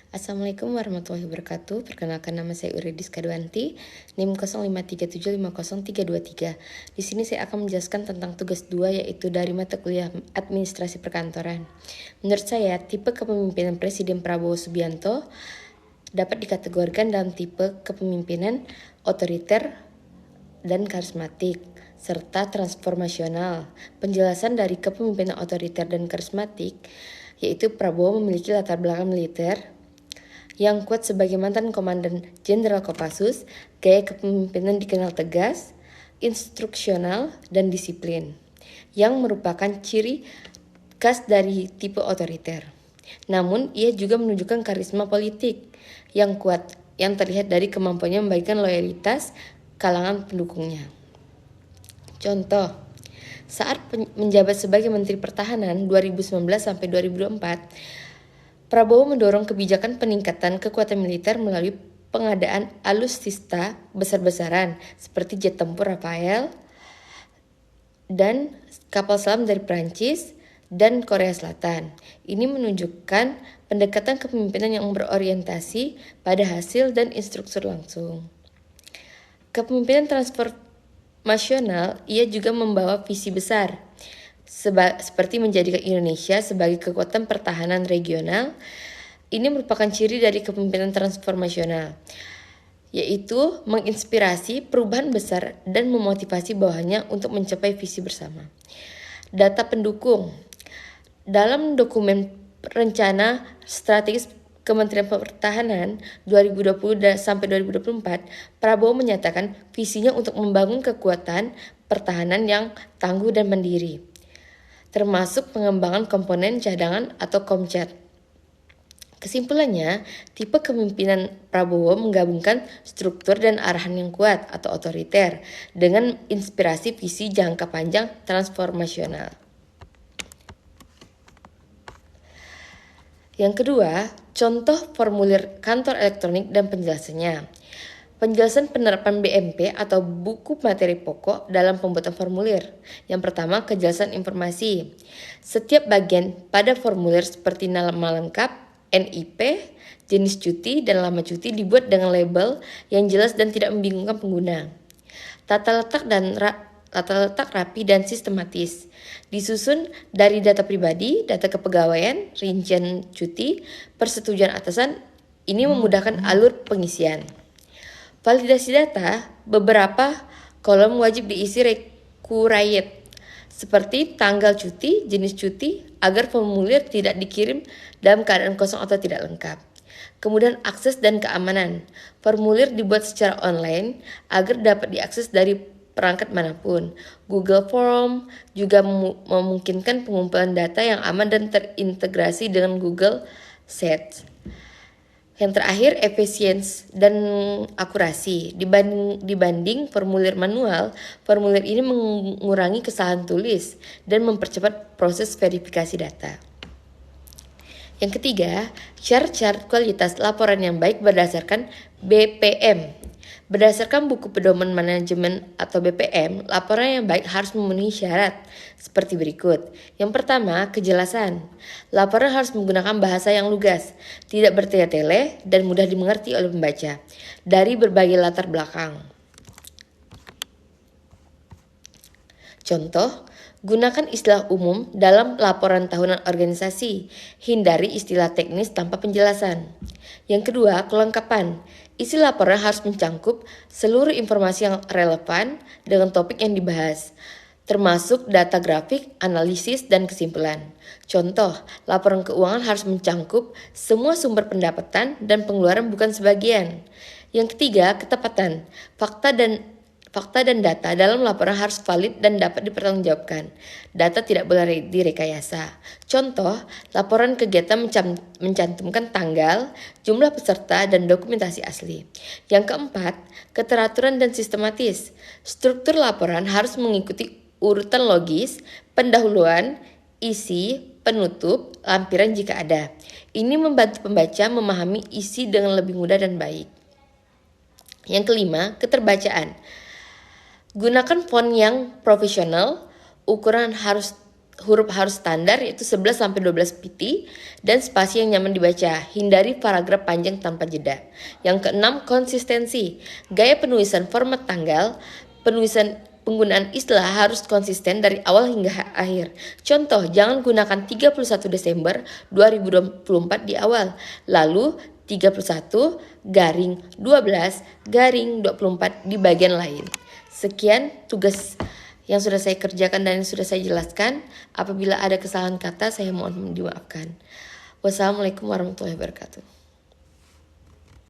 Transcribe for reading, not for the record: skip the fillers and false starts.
Assalamualaikum warahmatullahi wabarakatuh. Perkenalkan, nama saya Uridis Kadwanti, NIM 0537500323. Di sini saya akan menjelaskan tentang tugas 2, yaitu dari mata kuliah Administrasi Perkantoran. Menurut saya, tipe kepemimpinan Presiden Prabowo Subianto dapat dikategorikan dalam tipe kepemimpinan otoriter dan karismatik, serta transformasional. Penjelasan dari kepemimpinan otoriter dan karismatik, yaitu Prabowo memiliki latar belakang militer yang kuat sebagai mantan Komandan Jenderal Kopassus. Gaya kepemimpinan dikenal tegas, instruksional, dan disiplin, yang merupakan ciri khas dari tipe otoriter. Namun, ia juga menunjukkan karisma politik yang kuat, yang terlihat dari kemampuannya membagikan loyalitas kalangan pendukungnya. Contoh, saat menjabat sebagai Menteri Pertahanan 2019 sampai 2024, Prabowo mendorong kebijakan peningkatan kekuatan militer melalui pengadaan alutsista besar-besaran seperti jet tempur Rafael dan kapal selam dari Prancis dan Korea Selatan. Ini menunjukkan pendekatan kepemimpinan yang berorientasi pada hasil dan instruktur langsung. Kepemimpinan transformasional, ia juga membawa visi besar, seperti menjadikan Indonesia sebagai kekuatan pertahanan regional. Ini merupakan ciri dari kepemimpinan transformasional, yaitu menginspirasi perubahan besar dan memotivasi bawahannya untuk mencapai visi bersama. Data pendukung. Dalam dokumen rencana strategis Kementerian Pertahanan 2020 sampai 2024, Prabowo menyatakan visinya untuk membangun kekuatan pertahanan yang tangguh dan mandiri, termasuk pengembangan komponen cadangan atau Komcat. Kesimpulannya, tipe kepemimpinan Prabowo menggabungkan struktur dan arahan yang kuat atau otoriter dengan inspirasi visi jangka panjang transformasional. Yang kedua, contoh formulir kantor elektronik dan penjelasannya. Penjelasan penerapan BMP atau buku materi pokok dalam pembuatan formulir. Yang pertama, kejelasan informasi. Setiap bagian pada formulir seperti nama lengkap, NIP, jenis cuti, dan lama cuti dibuat dengan label yang jelas dan tidak membingungkan pengguna. Tata letak rapi dan sistematis. Disusun dari data pribadi, data kepegawaian, rincian cuti, persetujuan atasan. Ini memudahkan alur pengisian. Validasi data, beberapa kolom wajib diisi required, seperti tanggal cuti, jenis cuti, agar formulir tidak dikirim dalam keadaan kosong atau tidak lengkap. Kemudian akses dan keamanan. Formulir dibuat secara online agar dapat diakses dari perangkat manapun. Google Form juga memungkinkan pengumpulan data yang aman dan terintegrasi dengan Google Sheets. Yang terakhir, efisiensi dan akurasi. Dibanding formulir manual, formulir ini mengurangi kesalahan tulis dan mempercepat proses verifikasi data. Yang ketiga, syarat-syarat kualitas laporan yang baik berdasarkan BPM. Berdasarkan buku pedoman manajemen atau BPM, laporan yang baik harus memenuhi syarat seperti berikut. Yang pertama, kejelasan. Laporan harus menggunakan bahasa yang lugas, tidak bertele-tele, dan mudah dimengerti oleh pembaca dari berbagai latar belakang. Contoh, gunakan istilah umum dalam laporan tahunan organisasi. Hindari istilah teknis tanpa penjelasan. Yang kedua, kelengkapan. Isi laporan harus mencangkup seluruh informasi yang relevan dengan topik yang dibahas, termasuk data grafik, analisis, dan kesimpulan. Contoh, laporan keuangan harus mencangkup semua sumber pendapatan dan pengeluaran, bukan sebagian. Yang ketiga, ketepatan. Fakta dan data dalam laporan harus valid dan dapat dipertanggungjawabkan. Data tidak boleh direkayasa. Contoh, laporan kegiatan mencantumkan tanggal, jumlah peserta, dan dokumentasi asli. Yang keempat, keteraturan dan sistematis. Struktur laporan harus mengikuti urutan logis, pendahuluan, isi, penutup, lampiran jika ada. Ini membantu pembaca memahami isi dengan lebih mudah dan baik. Yang kelima, keterbacaan. Gunakan font yang profesional, ukuran harus huruf harus standar yaitu 11-12 pt dan spasi yang nyaman dibaca. Hindari paragraf panjang tanpa jeda. Yang keenam, konsistensi. Gaya penulisan format tanggal, penggunaan istilah harus konsisten dari awal hingga akhir. Contoh, jangan gunakan 31 Desember 2024 di awal. Lalu 31-12-24 di bagian lain. Sekian tugas yang sudah saya kerjakan dan yang sudah saya jelaskan. Apabila ada kesalahan kata, saya mohon dimaafkan. Wassalamualaikum warahmatullahi wabarakatuh.